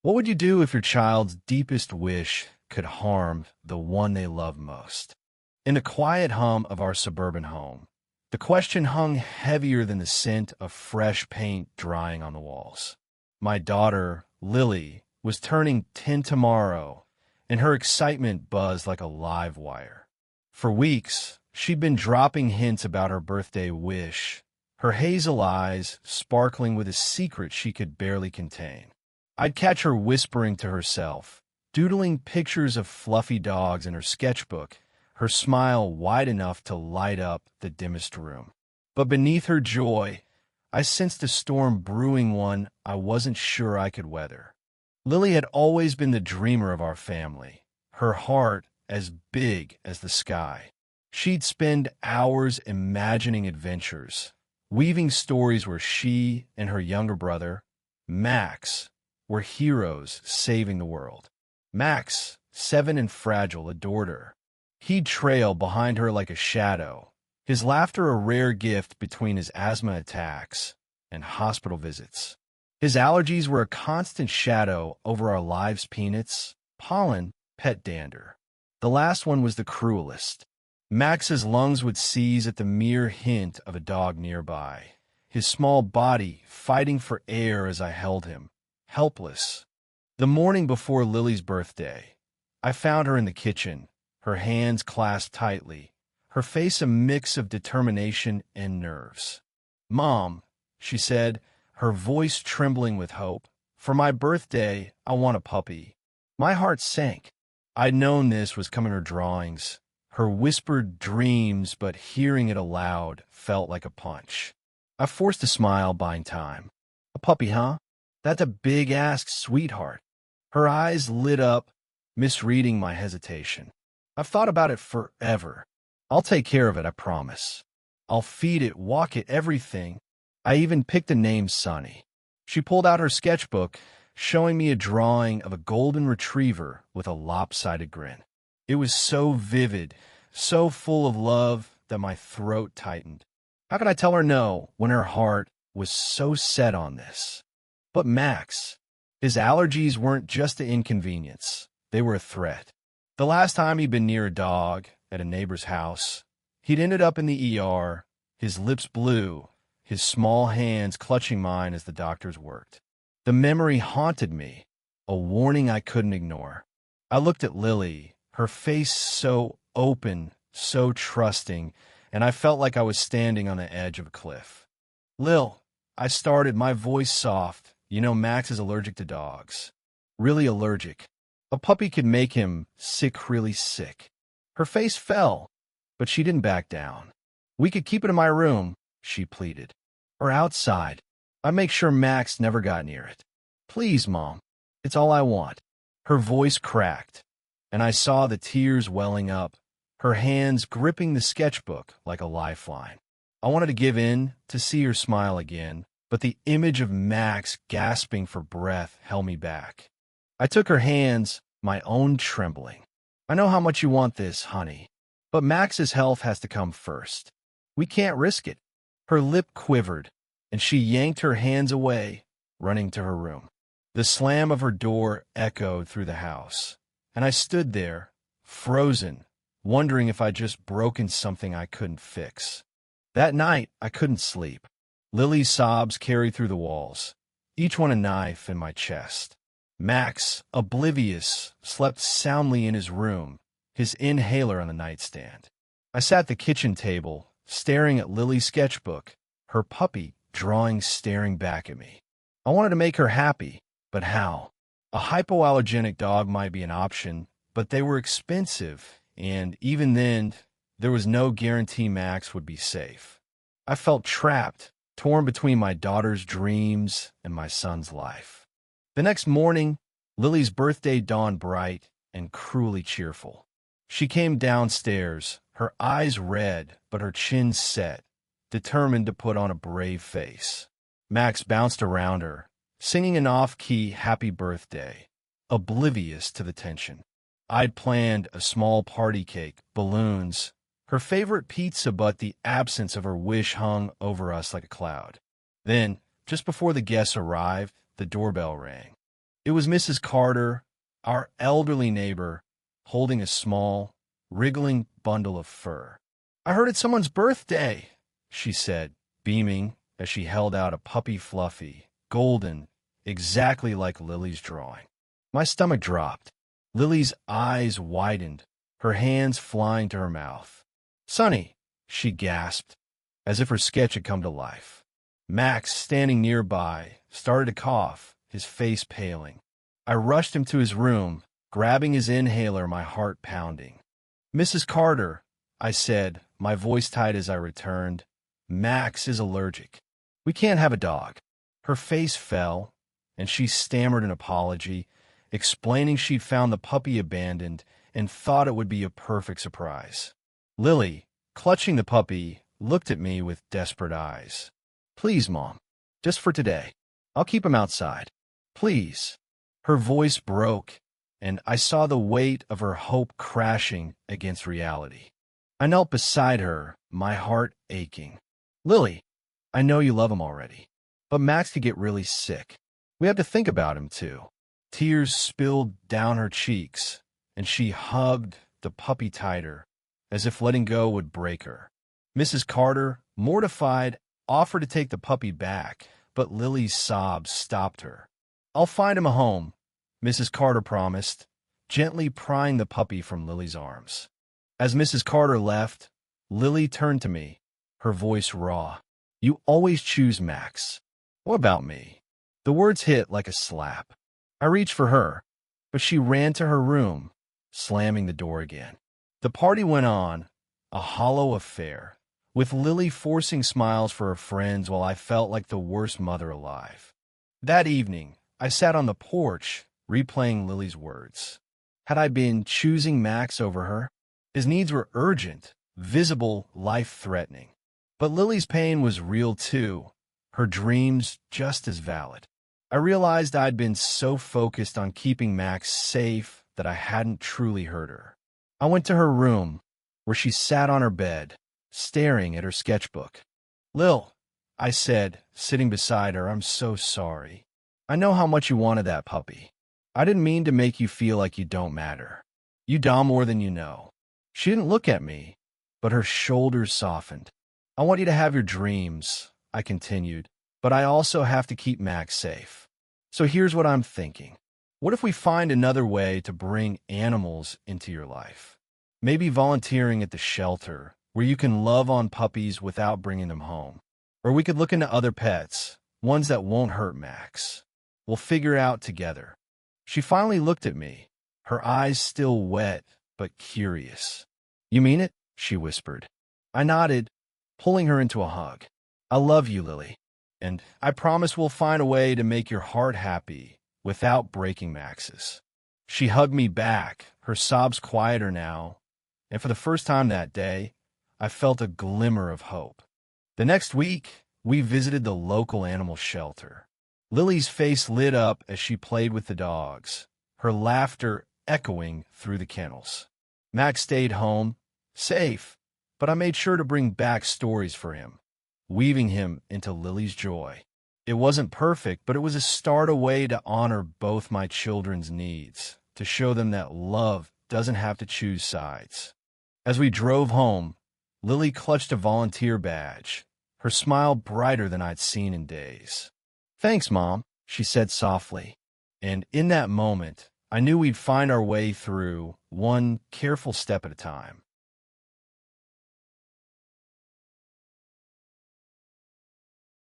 What would you do if your child's deepest wish could harm the one they love most? In the quiet hum of our suburban home, the question hung heavier than the scent of fresh paint drying on the walls. My daughter, Lily, was turning 10 tomorrow, and her excitement buzzed like a live wire. For weeks, she'd been dropping hints about her birthday wish, her hazel eyes sparkling with a secret she could barely contain. I'd catch her whispering to herself, doodling pictures of fluffy dogs in her sketchbook, her smile wide enough to light up the dimmest room. But beneath her joy, I sensed a storm brewing, one I wasn't sure I could weather. Lily had always been the dreamer of our family, her heart as big as the sky. She'd spend hours imagining adventures, weaving stories where she and her younger brother, Max, were heroes saving the world. Max, 7 and fragile, adored her. He'd trail behind her like a shadow, his laughter a rare gift between his asthma attacks and hospital visits. His allergies were a constant shadow over our lives: peanuts, pollen, pet dander. The last one was the cruelest. Max's lungs would seize at the mere hint of a dog nearby, his small body fighting for air as I held him, helpless. The morning before Lily's birthday, I found her in the kitchen, her hands clasped tightly, her face a mix of determination and nerves. "Mom," she said, her voice trembling with hope, "for my birthday, I want a puppy." My heart sank. I'd known this was coming. Her drawings, her whispered dreams, but hearing it aloud felt like a punch. I forced a smile, buying time. "A puppy, huh? That's a big ask, sweetheart." Her eyes lit up, misreading my hesitation. "I've thought about it forever. I'll take care of it, I promise. I'll feed it, walk it, everything. I even picked a name, Sonny." She pulled out her sketchbook, showing me a drawing of a golden retriever with a lopsided grin. It was so vivid, so full of love that my throat tightened. How could I tell her no when her heart was so set on this? But Max, his allergies weren't just an inconvenience. They were a threat. The last time he'd been near a dog at a neighbor's house, he'd ended up in the ER, his lips blue, his small hands clutching mine as the doctors worked. The memory haunted me, a warning I couldn't ignore. I looked at Lily, her face so open, so trusting, and I felt like I was standing on the edge of a cliff. "Lil," I started, my voice soft. "You know Max is allergic to dogs. Really allergic. A puppy could make him sick, really sick." Her face fell, but she didn't back down. "We could keep it in my room," she pleaded. "Or outside. I'd make sure Max never got near it. Please, Mom. It's all I want." Her voice cracked, and I saw the tears welling up, her hands gripping the sketchbook like a lifeline. I wanted to give in, to see her smile again, but the image of Max gasping for breath held me back. I took her hands, my own trembling. "I know how much you want this, honey, but Max's health has to come first. We can't risk it." Her lip quivered, and she yanked her hands away, running to her room. The slam of her door echoed through the house, and I stood there, frozen, wondering if I'd just broken something I couldn't fix. That night, I couldn't sleep. Lily's sobs carried through the walls, each one a knife in my chest. Max, oblivious, slept soundly in his room, his inhaler on the nightstand. I sat at the kitchen table, staring at Lily's sketchbook, her puppy drawing staring back at me. I wanted to make her happy, but how? A hypoallergenic dog might be an option, but they were expensive, and even then, there was no guarantee Max would be safe. I felt trapped, torn between my daughter's dreams and my son's life. The next morning, Lily's birthday dawned bright and cruelly cheerful. She came downstairs, her eyes red, but her chin set, determined to put on a brave face. Max bounced around her, singing an off-key happy birthday, oblivious to the tension. I'd planned a small party cake, balloons, her favorite pizza, but the absence of her wish hung over us like a cloud. Then, just before the guests arrived, the doorbell rang. It was Mrs. Carter, our elderly neighbor, holding a small, wriggling bundle of fur. "I heard it's someone's birthday," she said, beaming as she held out a puppy Fluffy, golden, exactly like Lily's drawing. My stomach dropped. Lily's eyes widened, her hands flying to her mouth. "Sonny," she gasped, as if her sketch had come to life. Max, standing nearby, started to cough, his face paling. I rushed him to his room, grabbing his inhaler, my heart pounding. "Mrs. Carter," I said, my voice tight as I returned, "Max is allergic. We can't have a dog." Her face fell, and she stammered an apology, explaining she'd found the puppy abandoned and thought it would be a perfect surprise. Lily, clutching the puppy, looked at me with desperate eyes. "Please, Mom, just for today. I'll keep him outside. Please." Her voice broke, and I saw the weight of her hope crashing against reality. I knelt beside her, my heart aching. "Lily, I know you love him already, but Max could get really sick. We have to think about him, too." Tears spilled down her cheeks, and she hugged the puppy tighter, as if letting go would break her. Mrs. Carter, mortified, offered to take the puppy back, but Lily's sobs stopped her. "I'll find him a home," Mrs. Carter promised, gently prying the puppy from Lily's arms. As Mrs. Carter left, Lily turned to me, her voice raw. "You always choose Max. What about me?" The words hit like a slap. I reached for her, but she ran to her room, slamming the door again. The party went on, a hollow affair, with Lily forcing smiles for her friends while I felt like the worst mother alive. That evening, I sat on the porch, replaying Lily's words. Had I been choosing Max over her? His needs were urgent, visible, life-threatening. But Lily's pain was real too, her dreams just as valid. I realized I'd been so focused on keeping Max safe that I hadn't truly heard her. I went to her room, where she sat on her bed, staring at her sketchbook. "Lil," I said, sitting beside her, "I'm so sorry. I know how much you wanted that puppy. I didn't mean to make you feel like you don't matter. You do more than you know." She didn't look at me, but her shoulders softened. "I want you to have your dreams," I continued, "but I also have to keep Max safe. So here's what I'm thinking. What if we find another way to bring animals into your life? Maybe volunteering at the shelter, where you can love on puppies without bringing them home. Or we could look into other pets, ones that won't hurt Max. We'll figure it out together." She finally looked at me, her eyes still wet but curious. "You mean it?" she whispered. I nodded, pulling her into a hug. "I love you, Lily, and I promise we'll find a way to make your heart happy without breaking Max's." She hugged me back, her sobs quieter now, and for the first time that day, I felt a glimmer of hope. The next week, we visited the local animal shelter. Lily's face lit up as she played with the dogs, her laughter echoing through the kennels. Max stayed home, safe, but I made sure to bring back stories for him, weaving him into Lily's joy. It wasn't perfect, but it was a start, a way to honor both my children's needs, to show them that love doesn't have to choose sides. As we drove home, Lily clutched a volunteer badge, her smile brighter than I'd seen in days. "Thanks, Mom," she said softly. And in that moment, I knew we'd find our way through, one careful step at a time.